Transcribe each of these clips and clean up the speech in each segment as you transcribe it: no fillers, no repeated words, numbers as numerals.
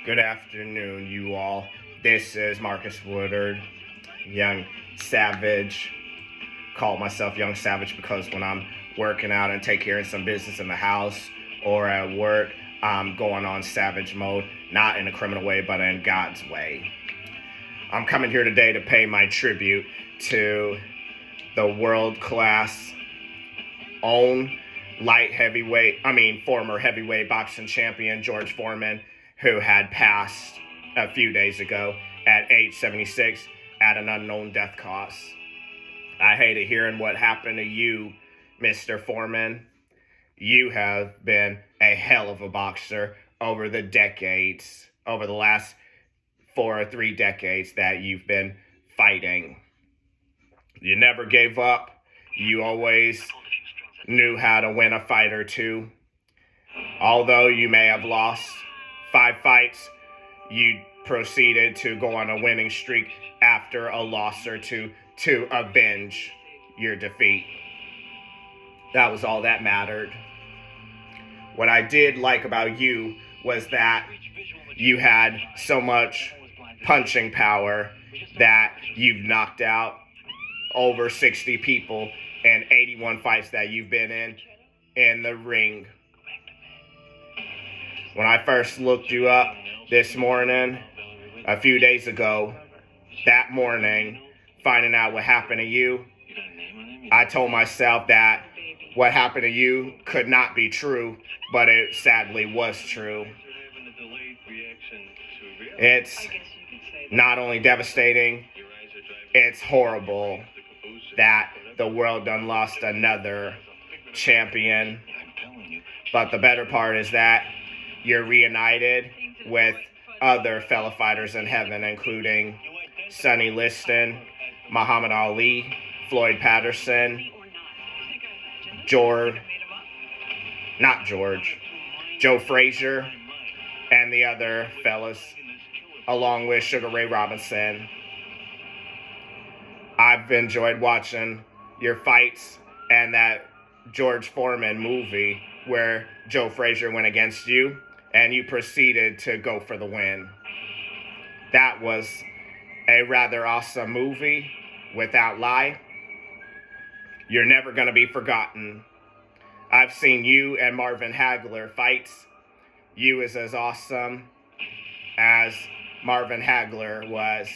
Good afternoon, you all. This is Marcus Woodard, Young Savage. Call myself Young Savage because when I'm working out and take care of some business in the house or at work, I'm going on savage mode, not in a criminal way, but in God's way. I'm coming here today to pay my tribute to the world-class former heavyweight boxing champion George Foreman, who had passed a few days ago at age 76 at an unknown death cause. I hated hearing what happened to you, Mr. Foreman. You have been a hell of a boxer over the last 4 or 3 decades that you've been fighting. You never gave up. You always knew how to win a fight or two. Although you may have lost 5 fights, you proceeded to go on a winning streak after a loss or two to avenge your defeat. That was all that mattered. What I did like about you was that you had so much punching power that you've knocked out over 60 people in 81 fights that you've been in the ring. When I first looked you up this morning, a few days ago, that morning, finding out what happened to you, I told myself that what happened to you could not be true, but it sadly was true. It's not only devastating, it's horrible that the world done lost another champion. But the better part is that you're reunited with other fellow fighters in heaven, including Sonny Liston, Muhammad Ali, Floyd Patterson, Joe Frazier, and the other fellas, along with Sugar Ray Robinson. I've enjoyed watching your fights and that George Foreman movie where Joe Frazier went against you and you proceeded to go for the win. That was a rather awesome movie, without lie. You're never going to be forgotten. I've seen you and Marvin Hagler fights. You is as awesome as Marvin Hagler was.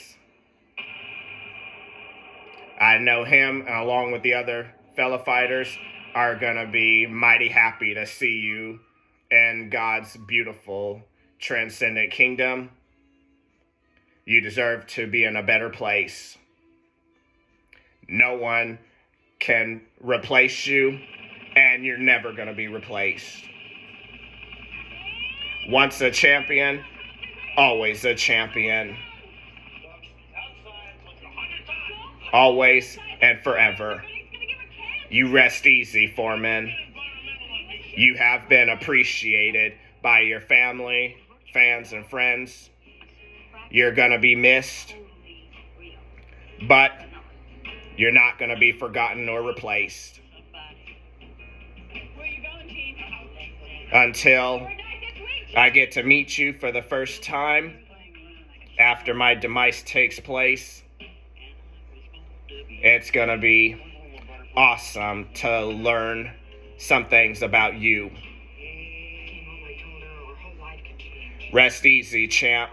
I know him, along with the other fellow fighters, are going to be mighty happy to see you in God's beautiful, transcendent kingdom. You deserve to be in a better place. No one can replace you, and you're never going to be replaced. Once a champion, always a champion. Always and forever. You rest easy, Foreman. You have been appreciated by your family, fans, and friends. You're going to be missed, but you're not going to be forgotten or replaced. Until I get to meet you for the first time after my demise takes place, it's going to be awesome to learn some things about you. Rest easy, champ.